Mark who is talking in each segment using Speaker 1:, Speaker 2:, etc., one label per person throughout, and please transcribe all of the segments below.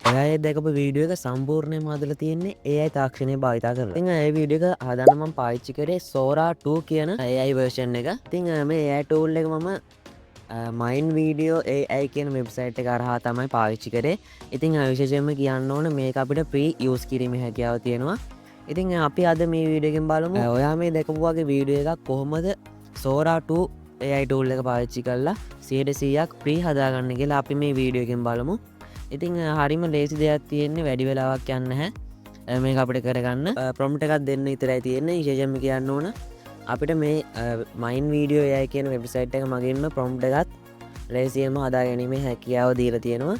Speaker 1: ඔය දැකපු වීඩියෝ එක සම්පූර්ණයෙන්ම හදලා තියෙන්නේ AI තාක්ෂණය භාවිතා කරලා. ඉතින් ඒ වීඩියෝ එක හදන්න මම පාවිච්චි කරේ Sora 2 කියන AI version එක. ඉතින් මේ AI tool එක මම මයින් වීඩියෝ AI කියන වෙබ්සයිට් එක හරහා තමයි පාවිච්චි කරේ. ඉතින් විශේෂයෙන්ම කියන්න ඕන මේක අපිට free use කිරීමේ හැකියාව තියෙනවා. ඉතින් අපි අද මේ වීඩියෝ එකෙන් බලමු ඔයා මේ දැකපු වගේ වීඩියෝ එකක් කොහොමද Sora 2 AI tool එක පාවිච්චි කරලා 100%ක් free හදාගන්න කියලා අපි මේ වීඩියෝ එකෙන් බලමු. ඉතින් හරිම ලේසි දෙයක් තියෙන්නේ, වැඩි වෙලාවක් යන්න නැහැ මේක අපිට කරගන්න. ප්‍රොම්ප්ට් එකක් දෙන්න විතරයි තියෙන්නේ. විශේෂයෙන්ම කියන්න ඕන අපිට මේ මයින් වීඩියෝ AI කියන වෙබ්සයිට් එක මගින්ම ප්‍රොම්ප්ට් එකත් ලේසියෙන්ම හදාගැනීමේ හැකියාව දීලා තියෙනවා.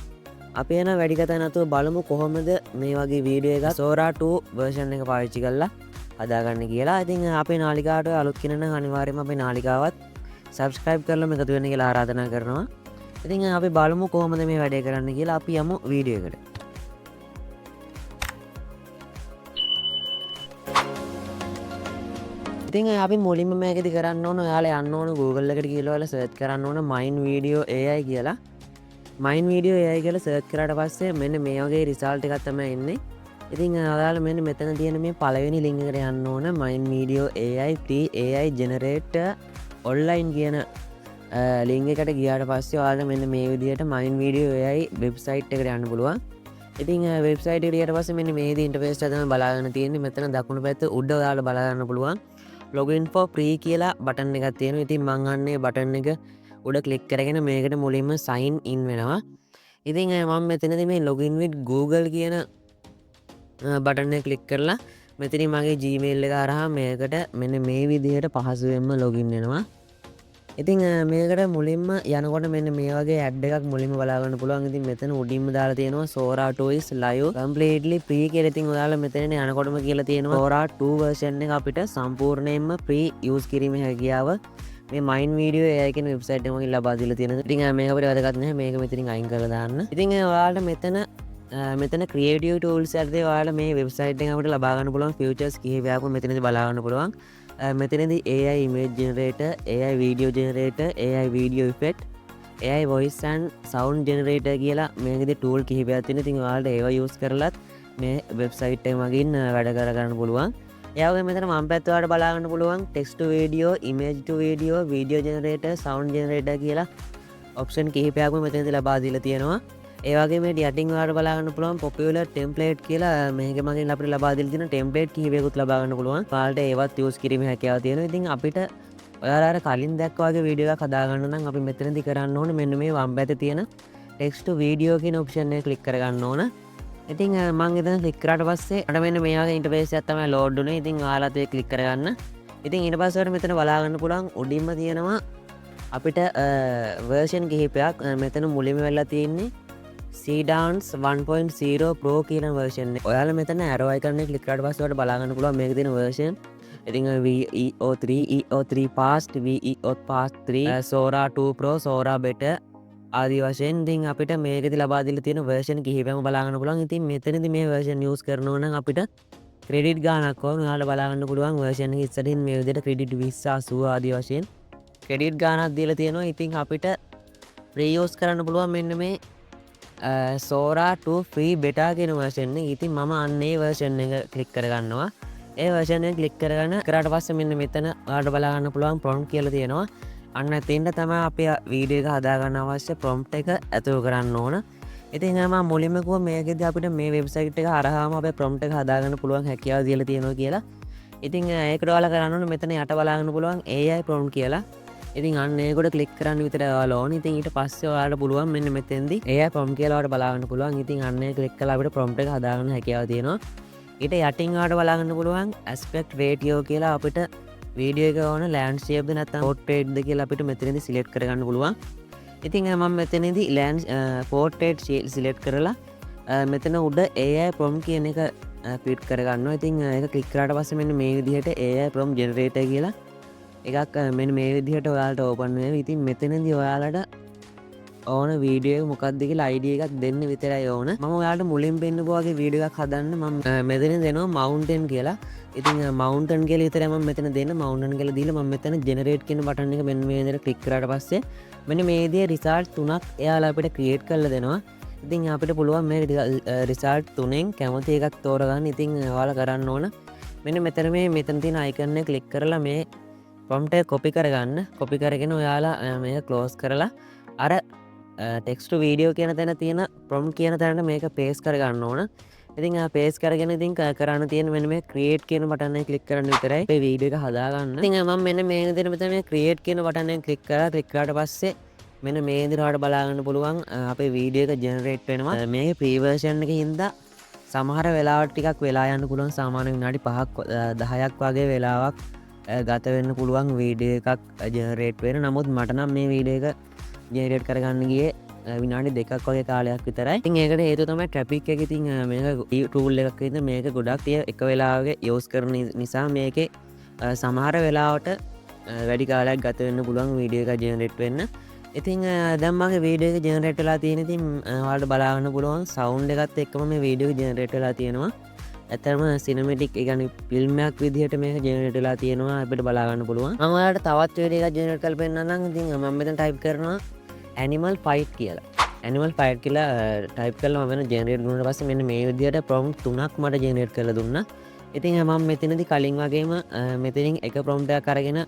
Speaker 1: අපි යන වැඩි කතා නැතුව බලමු කොහොමද මේ වගේ වීඩියෝ එක Sora 2 version එක පාවිච්චි කරලා හදාගන්න කියලා. ඉතින් අපේ නාලිකාවට අලුත් කෙනෙක් නම් අනිවාර්යයෙන්ම අපේ නාලිකාවත් subscribe කරලා එකතු වෙන්න කියලා ආරාධනා කරනවා. ඉතින් අපි බලමු කොහොමද මේ වැඩේ කරන්න කියලා. අපි යමු වීඩියෝ එකට. ඉතින් අපි මුලින්ම මේකෙදි කරන්න ඕන, ඔයාලා යන්න ඕන Google එකට ගිහලා ඔයාලා search කරන්න ඕන මයින් වීඩියෝ AI කියලා. මයින් වීඩියෝ AI කියලා search කරාට පස්සේ මෙන්න මේ වගේ result එකක් තමයි එන්නේ. ඉතින් ඔයාලා මෙන්න මෙතන තියෙන මේ පළවෙනි link එකට යන්න ඕන, මයින් video AI free AI generator online කියන ලිංක් එකට ගියාට පස්සේ ඔයාලා මෙන්න මේ විදිහට මයින් වීඩියෝ AI වෙබ්සයිට් එකට යන්න පුළුවන්. ඉතින් වෙබ්සයිට් එකට ගියට පස්සේ මෙන්න මේ විදිහේ ඉන්ටර්ෆේස් එක තමයි බලාගන්න තියෙන්නේ. මෙතන දකුණු පැත්තේ උඩ ඔයාලා බලා ගන්න පුළුවන් login for free කියලා බටන් එකක් තියෙනවා. ඉතින් මං අන්නේ බටන් එක උඩ ක්ලික් කරගෙන මේකට මුලින්ම sign in වෙනවා. ඉතින් මම මෙතනදී මේ login with Google කියන බටන් එක ක්ලික් කරලා මෙතනින් මගේ Gmail එක හරහා මේකට මෙන්න මේ විදිහට පහසුවෙන්ම login වෙනවා. ඉතින් මේකට මුලින්ම යනකොට මෙන්න මේ වගේ ඇඩ් එකක් මුලින්ම බලාගන්න පුළුවන්. ඉතින් මෙතන උඩින්ම දාලා තියෙනවා Sora 2 is live completely free කියලා. ඉතින් ඔයාලා මෙතන යනකොටම කියලා තියෙනවා Sora 2 version එක අපිට සම්පූර්ණයෙන්ම free use කිරීමේ හැකියාව මේ මයින් වීඩියෝ AI කියන වෙබ්සයිට් එක මගින් ලබා දීලා තියෙනවා. ඉතින් මේක අපිට වැදගත් නැහැ. මේක මෙතනින් අයින් කරලා දාන්න. ඉතින් ඔයාලට මෙතන creative tools යටතේ ඔයාලා මේ වෙබ්සයිට් එකෙන් අපිට ලබා ගන්න පුළුවන් features කිහිපයක්ම මෙතනදී බලා ගන්න පුළුවන්. මෙතනදී AI image generator, AI video generator, AI video effect, AI voice and sound generator කියලා මේකෙදී tool කිහිපයක් තියෙනවා. ඉතින් ඔයාලට ඒවා use කරලත් මේ වෙබ්සයිට් එක මගින් වැඩ කරගන්න පුළුවන්. ඒ වගේම මෙතන වම් පැත්තේ ඔයාලට බලා ගන්න පුළුවන් text to video, image to video, video generator, sound generator කියලා option කිහිපයක්ම මෙතනදී ලබා දීලා තියෙනවා. ඒ වගේ මේ යටින් ඔයාලට බලා ගන්න පුළුවන් popular template කියලා මේක මගින් අපිට ලබා දීලා තියෙන template කිහිපයකුත් ලබා ගන්න පුළුවන්. ඔයාලට ඒවත් use කිරීමේ හැකියාව තියෙනවා. ඉතින් අපිට ඔයාලා අර කලින් දැක්වා වගේ වීඩියෝ එකක් හදා ගන්න නම් අපි මෙතනදී කරන්න ඕනේ මෙන්න මේ වම් පැත්තේ තියෙන text to video කියන option එක click කර ගන්න ඕන. ඉතින් මම එතන click කරාට පස්සේ අර මෙන්න මේ වගේ interface එකක් තමයි load උනේ. ඉතින් ඔයාලත් ඒක click කරගන්න. ඉතින් ඊට පස්සේ මෙතන බලා ගන්න පුළුවන් උඩින්ම තියෙනවා අපිට version කිහිපයක්. මෙතන මුලින්ම වෙලා තියෙන්නේ C-Dance 1.0 Pro කියන version එක. ඔයාලා මෙතන arrow icon එක click කරාට පස්සේ ඔයාලට බලා ගන්න පුළුවන් මේකේ තියෙන version. ඉතින් VEO3, EO3 Fast, VEO Fast 3, Sora 2 Pro, Sora Better ආදී වශයෙන් ඉතින් අපිට මේකෙදි ලබා දීලා තියෙන version කිහිපයක්ම බලා ගන්න පුළුවන්. ඉතින් මෙතනදී මේ version use කරනවා නම් අපිට credit ගාණක් ඕන. ඔයාලට බලා ගන්න පුළුවන් version එක ඉස්සරින් මේ විදිහට credit 20 80 ආදී වශයෙන් credit ගාණක් දීලා තියෙනවා. ඉතින් අපිට free use කරන්න පුළුවන් මෙන්න මේ Sora 2 free beta කියන version එක. ඉතින් මම අන්න ඒ version එක click කරගන්නවා. ඒ version එක click කරගෙන කරාට පස්සේ මෙන්න මෙතන ඔයාලට බලා ගන්න පුළුවන් prompt කියලා තියෙනවා. අන්න එතෙන්ට තමයි අපි වීඩියෝ එක හදා ගන්න අවශ්‍ය prompt එක ඇතුළු කරන්න ඕන. ඉතින් මම මුලින්ම කිව්වා මේකෙදි අපිට මේ වෙබ්සයිට් එක හරහාම අපේ prompt එක හදා ගන්න පුළුවන් හැකියාව දීලා තියෙනවා කියලා. ඉතින් ඒකට ඔයාලා කරන්න ඕනේ මෙතන යට බලා ගන්න පුළුවන් AI prompt කියලා. ඉතින් අන්න ඒකට ක්ලික් කරන්න විතරයි ඔයාලා ඕනේ. ඉතින් ඊට පස්සේ ඔයාලට පුළුවන් මෙන්න මෙතෙන්දී AI prompt කියලා ඔයාලට බලා ගන්න පුළුවන්. ඉතින් අන්න ඒ ක්ලික් කළා අපිට prompt එක හදා ගන්න හැකියාව තියෙනවා. ඊට යටින් ඔයාලට බලා ගන්න පුළුවන් aspect ratio කියලා අපිට වීඩියෝ එක ඕන landscape ද නැත්නම් portrait ද කියලා අපිට මෙතනදී select කරගන්න පුළුවන්. ඉතින් මම මෙතනදී portrait select කරලා මෙතන උඩ AI prompt කියන එක ක්ලික් කරගන්නවා. ඉතින් ඒක ක්ලික් කරාට පස්සේ මෙන්න මේ විදිහට AI prompt generator කියලා එකක් මෙන්න මේ විදිහට ඔයාලට ඕපන් වෙනවා. ඉතින් මෙතනදී ඔයාලට ඕන වීඩියෝ එක මොකක්ද කියලා ID එකක් දෙන්න විතරයි ඕන. මම ඔයාලට මුලින් පෙන්නපු වගේ වීඩියෝ එකක් හදන්න මම මෙතන දෙනවා mountain කියලා. ඉතින් mountain කියලා විතරයි මම මෙතන දෙන්න. mountain කියලා දීලා මම මෙතන generate කියන බටන් එක මෙන්න මේ විදිහට ක්ලික් කරාට පස්සේ මෙන්න මේ විදිහේ result තුනක් එයාලා අපිට create කරලා දෙනවා. ඉතින් අපිට පුළුවන් මේ රිසල්ට් තුනෙන් කැමති එකක් තෝරගන්න. ඉතින් ඔයාලා කරන්න ඕන මෙන්න මෙතන මේ මෙතන තියෙන අයිකන් එක ක්ලික් කරලා මේ ප්‍රොම්ප්ට් එක කොපි කරගන්න. කොපි කරගෙන ඔයාලා මේක ක්ලෝස් කරලා අර ටෙක්ස්ට් වීඩියෝ කියන තැන තියෙන ප්‍රොම්ප්ට් කියන තැනට මේක පේස්ට් කරගන්න ඕන. ඉතින් පේස්ට් කරගෙන ඉතින් කරන්න තියෙන මෙන්න මේ ක්‍රියේට් කියන බටන් එක ක්ලික් කරන්න විතරයි අපේ වීඩියෝ එක හදාගන්න. ඉතින් මම මෙන්න මේ විදිහට මෙතන මේ ක්‍රියේට් කියන බටන් එක ක්ලික් කරාට පස්සේ මෙන්න මේ විදිහට බලාගන්න පුළුවන් අපේ වීඩියෝ එක ජෙනරේට් වෙනවා. මේකේ ප්‍රී වර්ෂන් එකේ හින්දා සමහර වෙලාවට ටිකක් වෙලා යන්න පුළුවන්. සාමාන්‍ය විනාඩි 5ක් 10ක් වගේ වෙලාවක් ගත වෙන්න පුළුවන් වීඩියෝ එකක් ජෙනරේට් වෙන්න. නමුත් මට නම් මේ වීඩියෝ එක ජෙනරේට් කරගන්න ගියේ විනාඩි 2ක් වගේ කාලයක් විතරයි. ඉතින් ඒකට හේතුව තමයි ට්‍රැෆික් එක. ඉතින් මේක ටූල් එකක් විදිහට මේක ගොඩක් එක වෙලාවක යූස් කරන නිසා මේකේ සමහර වෙලාවට වැඩි කාලයක් ගත වෙන්න පුළුවන් වීඩියෝ එක ජෙනරේට් වෙන්න. ඉතින් දැන් මගේ වීඩියෝ එක ජෙනරේට් වෙලා තියෙන. ඉතින් ඔයාලට බලන්න පුළුවන් සවුන්ඩ් එකත් එක්කම මේ වීඩියෝ එක ජෙනරේට් වෙලා තියෙනවා. ඇත්තටම සිනමැටික් ඒ කියන්නේ ෆිල්ම් එකක් විදිහට මේක ජෙනරේට් වෙලා තියෙනවා. අපිට බලා ගන්න පුළුවන්. මම ඔයාලට තවත් වීඩියෝ එකක් ජෙනරේට් කරලා පෙන්නන්නම්. ඉතින් මම මෙතන ටයිප් කරනවා ඇනිමල් ෆයිට් කියලා. ඇනිමල් ෆයිට් කියලා ටයිප් කරලා මම වෙන ජෙනරේට් වුණාට පස්සේ මෙන්න මේ විදිහට ප්‍රොම්ප්ට් තුනක් මට ජෙනරේට් කරලා දුන්නා. ඉතින් මම මෙතනදී කලින් වගේම මෙතනින් එක ප්‍රොම්ප්ට් එකක් අරගෙන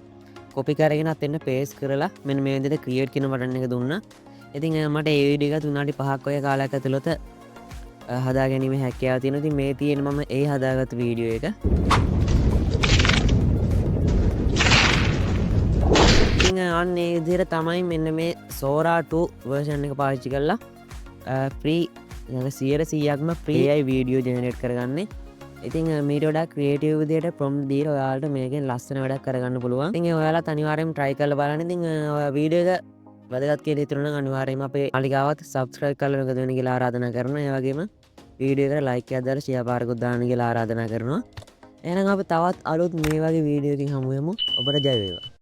Speaker 1: කොපි කරගෙන අතෙන් පේස්ට් කරලා මෙන්න මේ විදිහට ක්‍රියේට් කියන බටන් එක දුන්නා. ඉතින් මට ඒ වීඩියෝ එක 3 5ක් වගේ කාලයක් ඇතුළත හදාගැනීමේ හැකියාව තියෙනවා. ඉතින් මේ තියෙන මම ඒ හදාගත්ත වීඩියෝ එක. ඉතින් අන්න ඒ විදිහට තමයි මෙන්න මේ Sora 2 version එක පාවිච්චි කරලා free 100%ක්ම free AI වීඩියෝ ජෙනරේට් කරගන්නේ. ඉතින් මීට වඩා ක්‍රියේටිව් විදිහට ප්‍රොම්ප්ට් දීලා ඔයාලට මේකෙන් ලස්සන වැඩක් කරගන්න පුළුවන්. ඉතින් ඔයාලත් අනිවාර්යෙන්ම try කරලා බලන්න. ඉතින් වීඩියෝ එක වැදගත් කියලා හිතනවා නම් අනිවාර්යයෙන්ම අපේ මාලිගාවත් subscribe කරලා එකතු වෙන්න කියලා ආරාධනා කරනවා. ඒ වගේම වීඩියෝ එකට like එකක් දාලා share පාරකුත් දාන්න කියලා ආරාධනා කරනවා. එහෙනම් අපි තවත් අලුත් මේ වගේ වීඩියෝ එකකින් හමු වෙමු. ඔබට ජය වේවා.